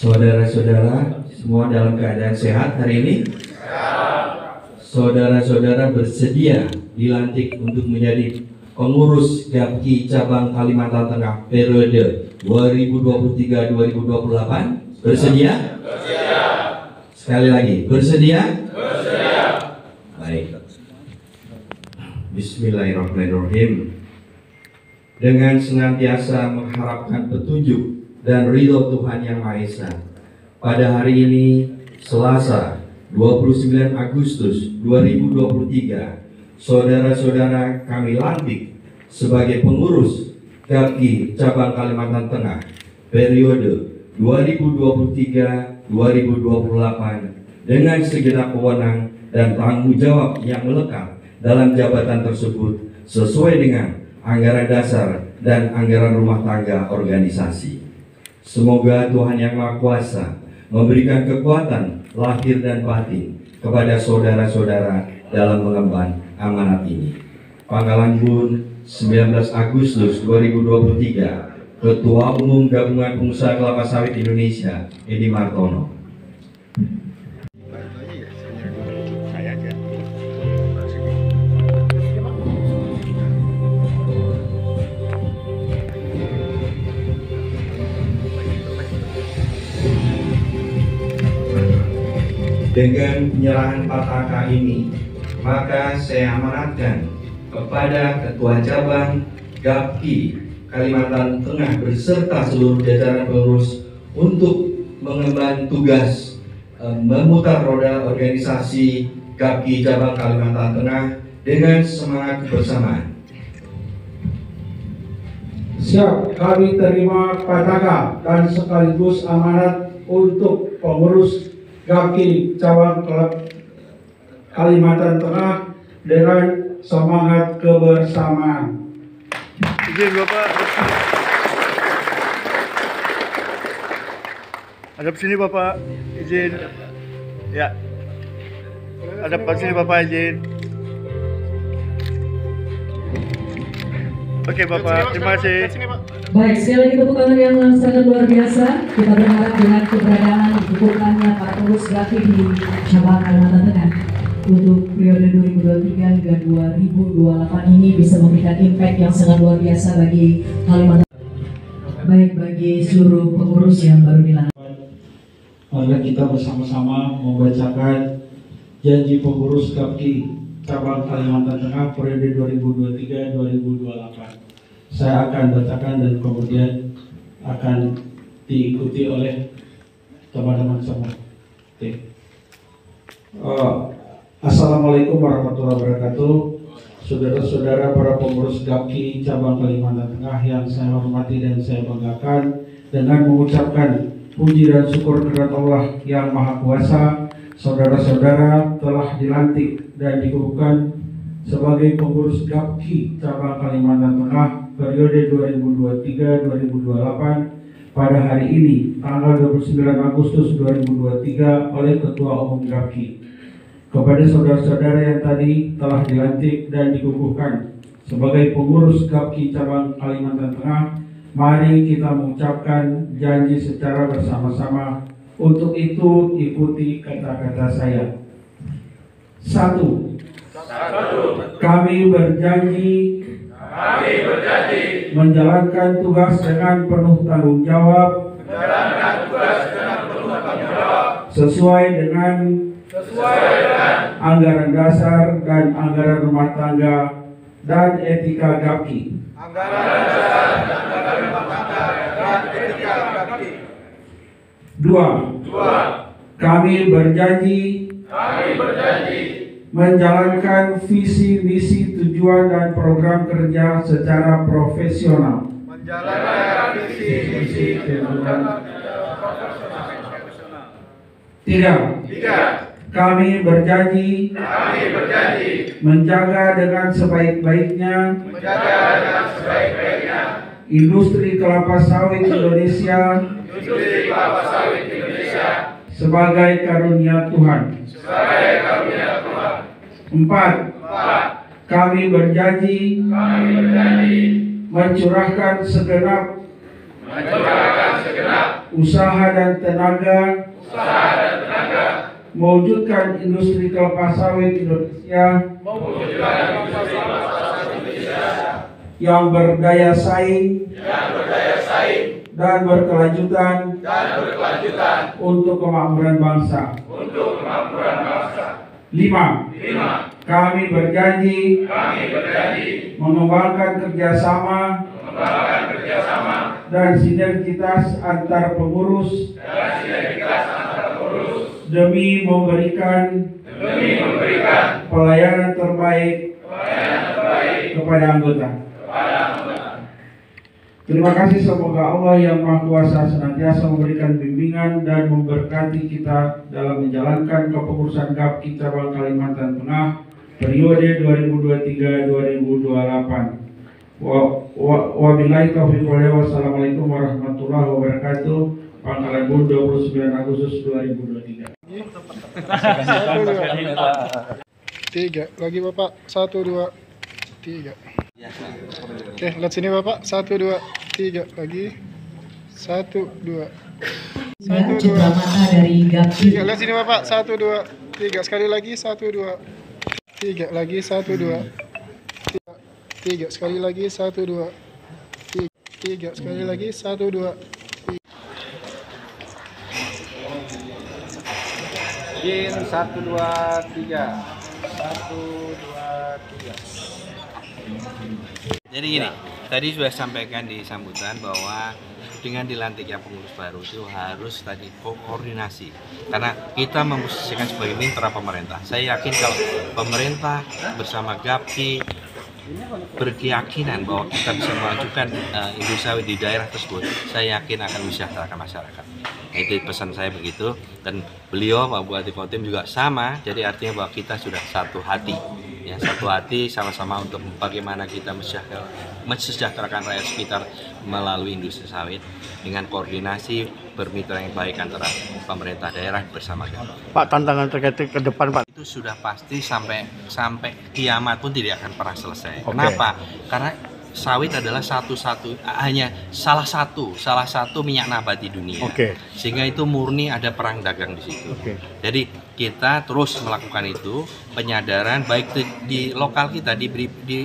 Saudara-saudara semua dalam keadaan sehat hari ini? Saudara-saudara bersedia dilantik untuk menjadi pengurus GAPKI cabang Kalimantan Tengah periode 2023-2028? Bersedia? Bersedia. Sekali lagi, bersedia? Bersedia. Baik. Bismillahirrahmanirrahim. Dengan senantiasa mengharapkan petunjuk dan ridho Tuhan Yang Maha Esa, pada hari ini Selasa 29 Agustus 2023, saudara-saudara kami lantik sebagai pengurus GAPKI cabang Kalimantan Tengah periode 2023-2028 dengan segenap wewenang dan tanggung jawab yang melekat dalam jabatan tersebut sesuai dengan anggaran dasar dan anggaran rumah tangga organisasi. Semoga Tuhan Yang Maha Kuasa memberikan kekuatan lahir dan batin kepada saudara-saudara dalam mengemban amanat ini. Pangkalan Bun, 19 Agustus 2023, Ketua Umum Gabungan Pengusaha Kelapa Sawit Indonesia, Edi Martono. Dengan penyerahan 4 AK ini, maka saya amanatkan kepada Ketua Cabang GAPKI Kalimantan Tengah beserta seluruh jajaran pengurus untuk mengemban tugas memutar roda organisasi GAPKI Cabang Kalimantan Tengah dengan semangat kebersamaan. Siap, kami terima Pataka dan sekaligus amanat untuk pengurus GAPKI cabang Kalimantan Tengah dengan semangat kebersamaan. Izin Bapak. Hadap sini Bapak, izin. Ya. Hadap sini Bapak, izin. Oke Bapak, terima kasih. Baik, sekali lagi tepuk tangan yang sangat luar biasa. Kita berharap dengan keberadaan dukungannya para pengurus GAPKI di cabang Kalimantan Tengah untuk periode 2023 hingga 2028 ini bisa memberikan impact yang sangat luar biasa bagi Kalimantan. Baik, bagi seluruh pengurus yang baru dilantik. Mari kita bersama-sama membacakan janji pengurus GAPKI cabang Kalimantan Tengah periode 2023-2028. Saya akan bacakan dan kemudian akan diikuti oleh teman-teman semua. Assalamualaikum warahmatullahi wabarakatuh. Saudara-saudara para pengurus GAPKI cabang Kalimantan Tengah yang saya hormati dan saya banggakan, dengan mengucapkan puji dan syukur kepada Allah Yang Maha Kuasa, saudara-saudara telah dilantik dan dikukuhkan sebagai pengurus GAPKI cabang Kalimantan Tengah periode 2023-2028 pada hari ini tanggal 29 Agustus 2023 oleh Ketua Umum GAPKI. Kepada saudara-saudara yang tadi telah dilantik dan dikukuhkan sebagai pengurus GAPKI cabang Kalimantan Tengah, mari kita mengucapkan janji secara bersama-sama. Untuk itu ikuti kata-kata saya. 1. Kami berjanji menjalankan tugas dengan penuh tanggung jawab, sesuai dengan anggaran dasar dan anggaran rumah tangga dan etika GAPKI. 2. Kami berjanji menjalankan visi, misi, tujuan, dan program kerja secara profesional. 3. Kami berjanji menjaga dengan sebaik-baiknya industri kelapa sawit Indonesia sebagai karunia Tuhan. 4. Kami berjanji mencurahkan segenap usaha dan tenaga mewujudkan industri kelapa sawit Indonesia yang berdaya saing dan berkelanjutan untuk kemakmuran bangsa. 5. Kami berjanji mengembangkan kerjasama dan sinergitas antar pengurus demi memberikan pelayanan terbaik kepada anggota. Terima kasih, semoga Allah yang Maha Kuasa senantiasa memberikan bimbingan dan memberkati kita dalam menjalankan kepengurusan GAPKI Cabang Kalimantan Tengah periode 2023-2028. Wabillahi taufiq wal hidayah. Wassalamualaikum warahmatullahi wabarakatuh. Pangkalan Bun 29 Agustus 2023. 3 lagi Bapak, 1 2 3. Oke, lihat sini Bapak, 1 2 3 lagi, 1 2 Ya, cendera mata dari GAPKI. 3. Lihat sini Bapak, 1 2 3 sekali lagi, 1 2 3 lagi, 1 2 3 sekali lagi, 1 2 3 sekali lagi, 1 2 Izin 1 2 3 1 2 3. Jadi gini, tadi sudah sampaikan di sambutan bahwa dengan dilantiknya pengurus baru itu harus tadi koordinasi, karena kita memposisikan sebagai mitra pemerintah. Saya yakin kalau pemerintah bersama GAPKI berkeyakinan bahwa kita bisa memajukan industri sawit di daerah tersebut, saya yakin akan mensejahterakan masyarakat. Itu pesan saya begitu, dan beliau Pak Bupati Kotim juga sama. Jadi artinya bahwa kita sudah satu hati, ya, satu hati sama-sama untuk bagaimana kita mensejahterakan rakyat sekitar melalui industri sawit dengan koordinasi bermitra yang baik antara pemerintah daerah bersama GAPKI. Pak, tantangan terkait ke depan Pak. Itu sudah pasti sampai kiamat pun tidak akan pernah selesai. Oke. Kenapa? Karena sawit adalah hanya salah satu minyak nabati dunia. Oke. Sehingga itu murni ada perang dagang di situ. Oke. Jadi kita terus melakukan itu, penyadaran baik di lokal kita di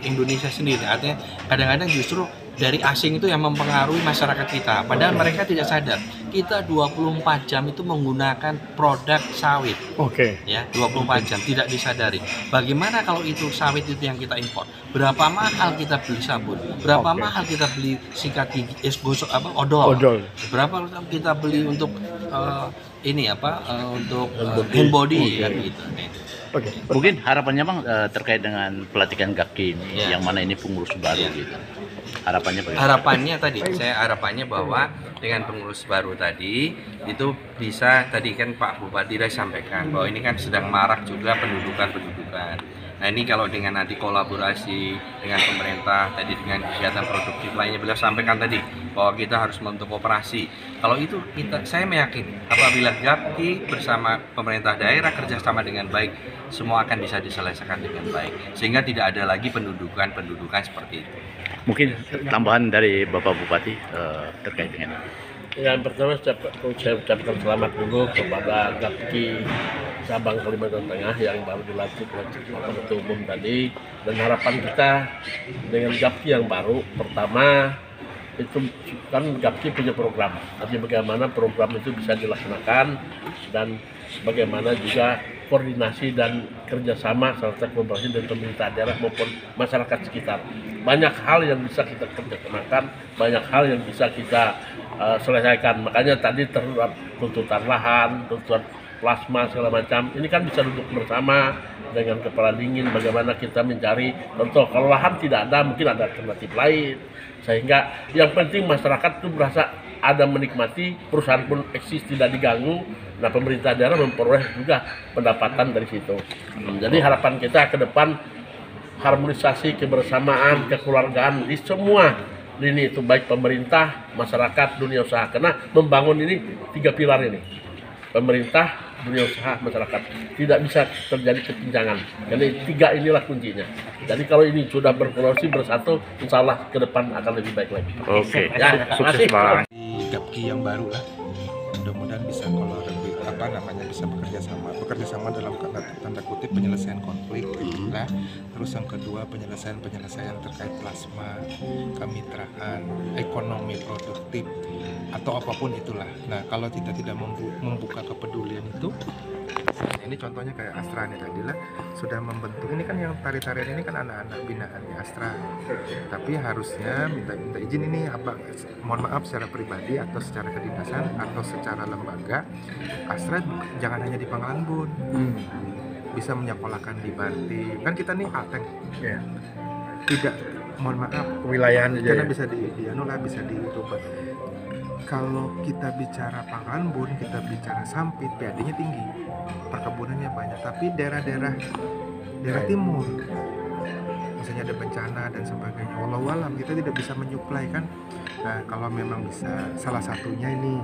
Indonesia sendiri. Artinya kadang-kadang justru dari asing itu yang mempengaruhi masyarakat kita. Padahal mereka tidak sadar. Kita 24 jam itu menggunakan produk sawit. Oke. Ya, 24 jam tidak disadari. Bagaimana kalau itu sawit itu yang kita impor? Berapa mahal kita beli sabun? Berapa Oke. mahal kita beli sikat gigi, gosok odol? Odol. Berapa kita beli untuk untuk hand body kan gitu. Nah, itu. Oke. Mungkin harapannya Bang terkait dengan pelatihan GAPKI ini, Ya. yang mana ini pengurus baru Ya. gitu. Harapannya bagaimana? Harapannya tadi, harapannya bahwa dengan pengurus baru tadi itu bisa, tadi kan Pak Bupati sudah sampaikan bahwa ini kan sedang marak juga pendudukan. Nah ini kalau dengan nanti kolaborasi dengan pemerintah, tadi dengan kegiatan produktif lainnya, beliau sampaikan tadi bahwa kita harus membentuk kooperasi. Kalau itu saya meyakini apabila GAPKI bersama pemerintah daerah kerjasama dengan baik, semua akan bisa diselesaikan dengan baik, sehingga tidak ada lagi pendudukan seperti itu. Mungkin tambahan dari Bapak Bupati terkait dengan ini. Yang pertama saya ucapkan selamat dulu kepada GAPKI cabang Kalimantan Tengah yang baru dilantik oleh Bapak Ketua Umum tadi, dan harapan kita dengan GAPKI yang baru, pertama itu kan GAPKI punya program, tapi bagaimana program itu bisa dilaksanakan dan bagaimana juga koordinasi dan kerjasama serta kolaborasi dengan pemerintah daerah maupun masyarakat sekitar. Banyak hal yang bisa kita kerjakan, banyak hal yang bisa kita selesaikan. Makanya tadi terhadap tuntutan lahan, tuntutan plasma segala macam, ini kan bisa duduk bersama dengan kepala dingin bagaimana kita mencari contoh. Kalau lahan tidak ada, mungkin ada alternatif lain, sehingga yang penting masyarakat itu merasa ada menikmati, perusahaan pun eksis tidak diganggu. Nah, pemerintah daerah memperoleh juga pendapatan dari situ. Jadi harapan kita ke depan harmonisasi, kebersamaan, kekeluargaan di semua lini itu, baik pemerintah, masyarakat, dunia usaha. Karena membangun ini 3 pilar ini: pemerintah, dunia usaha masyarakat. Tidak bisa terjadi kesenjangan. Jadi 3 inilah kuncinya. Jadi kalau ini sudah berkolaborasi bersatu, insya Allah ke depan akan lebih baik lagi. Oke, Ya, sukses Bang. Di Gapki yang baru lah, mudah-mudahan bisa kalau lebih bisa bekerja sama dalam tanda kutip penyelesaian konflik lah. Terus yang kedua penyelesaian terkait plasma, kemitraan, ekonomi produktif atau apapun itulah. Nah kalau kita tidak membuka kepedulian itu, ini contohnya kayak Astra nih tadi lah, sudah membentuk ini kan yang tari-tarian ini kan anak-anak binaannya Astra, tapi harusnya minta izin ini apa, mohon maaf secara pribadi atau secara kedinasan atau secara lembaga, Astra jangan hanya di Panglangbun, bisa menyekolahkan di Banti, kan kita nih Ateng, tidak, mohon maaf, Wilayahan aja karena ya? bisa bisa dirubah. Kalau kita bicara Panglangbun, kita bicara Sampit, PAD-nya tinggi, perkebunannya banyak, tapi daerah timur, misalnya ada bencana dan sebagainya, walau kita tidak bisa menyuplai kan. Nah kalau memang bisa, salah satunya ini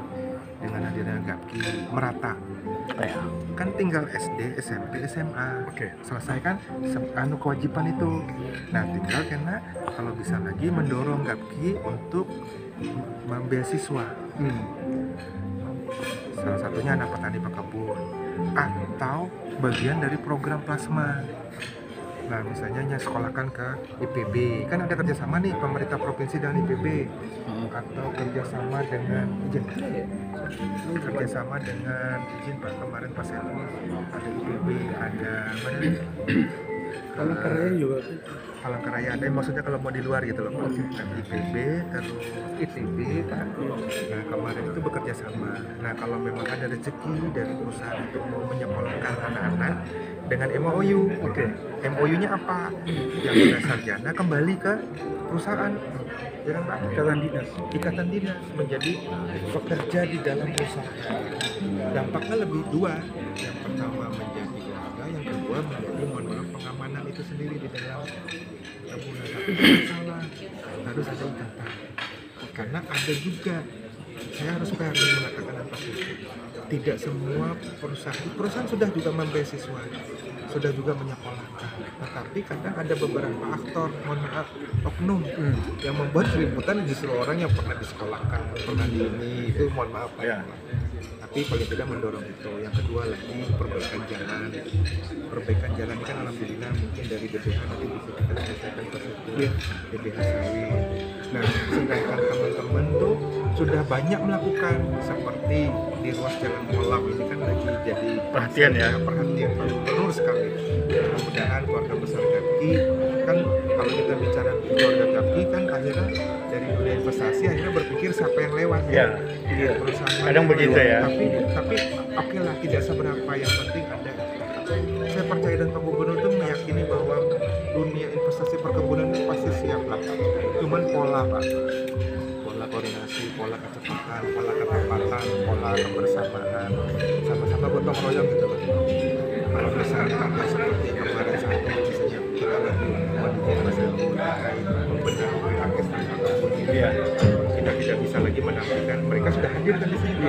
dengan adanya Gapki merata, kan tinggal SD, SMP, SMA, selesaikan kewajiban itu. Nah tinggal karena kalau bisa lagi mendorong Gapki untuk beasiswa, salah satunya anak petani pekebun atau bagian dari program plasma. Nah misalnya sekolahkan ke IPB, kan ada kerjasama nih pemerintah provinsi dengan IPB, atau kerjasama dengan izin Pak, kemarin Pak Selo ada IPB, ada mana Palangkaraya juga. Palangkaraya ada, maksudnya kalau mau di luar gitu loh, IPB terus IPB Pak. Nah kemarin itu bekerja sama. Nah kalau memang ada rezeki dari perusahaan untuk mau menyekolahkan anak-anak dengan MOU, MOU-nya apa? Yang sudah sarjana kembali ke perusahaan, ya kan Pak? Ikatan dinas menjadi pekerja di dalam perusahaan. Dampaknya lebih dua. Yang pertama menjadi keluarga, yang kedua menjadi pengamanan itu sendiri di dalam tabungan. Tapi jangan salah, harus ada ikatan. Karena ada juga, saya harus mengatakan apa sih? Tidak semua perusahaan sudah juga membeasiswa, sudah juga menyekolahkan, tetapi kadang ada beberapa aktor, mohon maaf, oknum yang membuat keributan justru orang yang pernah disekolahkan, pernah di ini, itu mohon maaf ya. Tapi paling tidak mendorong itu. Yang kedua lagi perbaikan jalan ini kan alhamdulillah mungkin dari DBH nanti bisa kita selesaikan tersebut, DBH sawit. Nah sedangkan teman-teman tuh sudah banyak melakukan, seperti di ruas jalan kolam ini kan lagi jadi perhatian penuh sekali. Mudah-mudahan keluarga besar Gapki kan, kalau kita bicara keluarga Gapki kan akhirnya dari dunia investasi akhirnya berpikir siapa yang lewat perusahaan Kadang begitu ya. Tapi oke lah, tidak seberapa, yang penting ada. Saya percaya dan Pak Gubernur itu meyakini bahwa dunia investasi perkebunan itu pasti siap lah. Cuman pola Pak, pola koordinasi, pola kecepatan, pola ketepatan, pola kebersamaan, sama-sama gotong royong gitu loh. Kalau misalnya seperti kemarin satu, misalnya kita lagi membenahi PHS kita tidak bisa lagi menampilkan, mereka sudah hadir kan di sini.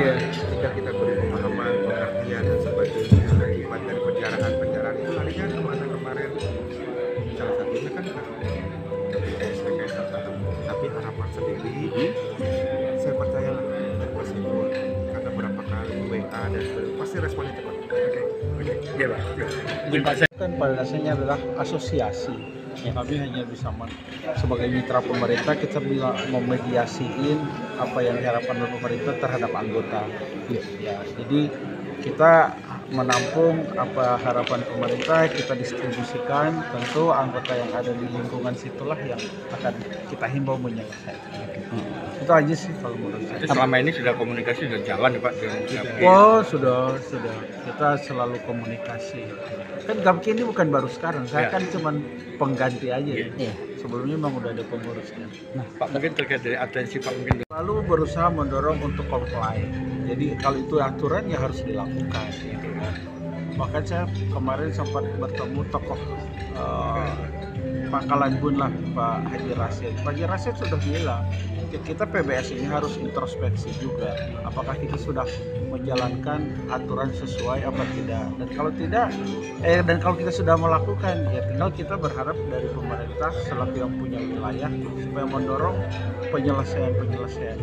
Kita beri pemahaman, pengertian dan sebagainya. Akibat dari penjarahan itu larinya kemana kemarin? Salah satunya kan tapi harapan sendiri, saya percaya lah pasti kuat, karena berapa kali WA dan pasti responnya cepat. Kan pada dasarnya adalah asosiasi. Kami hanya bisa sebagai mitra pemerintah, kita bisa memediasiin apa yang diharapkan oleh pemerintah terhadap anggota. Ya, jadi kita menampung apa harapan pemerintah, kita distribusikan. Tentu anggota yang ada di lingkungan situlah yang akan kita himbau menyelesaikan. Itu aja sih kalau menurut saya. Selama ini sudah komunikasi sudah jalan ya Pak dengan Gapki? Oh sudah. Kita selalu komunikasi. Kan Gapki ini bukan baru sekarang. Saya kan cuma pengganti aja. Sebelumnya memang udah ada pengurusnya. Nah Pak, mungkin terkait dari atensi Pak mungkin. Lalu berusaha mendorong untuk comply. Jadi kalau itu aturan ya harus dilakukan. Bahkan saya kemarin sempat bertemu tokoh Pangkalan Bun lah, Pak Haji Rasyid. Pak Haji Rasyid sudah bilang kita PBS ini harus introspeksi juga, apakah kita sudah menjalankan aturan sesuai apa tidak, dan kalau kita sudah melakukan, ya tinggal kita berharap dari pemerintah selaku yang punya wilayah supaya mendorong penyelesaian.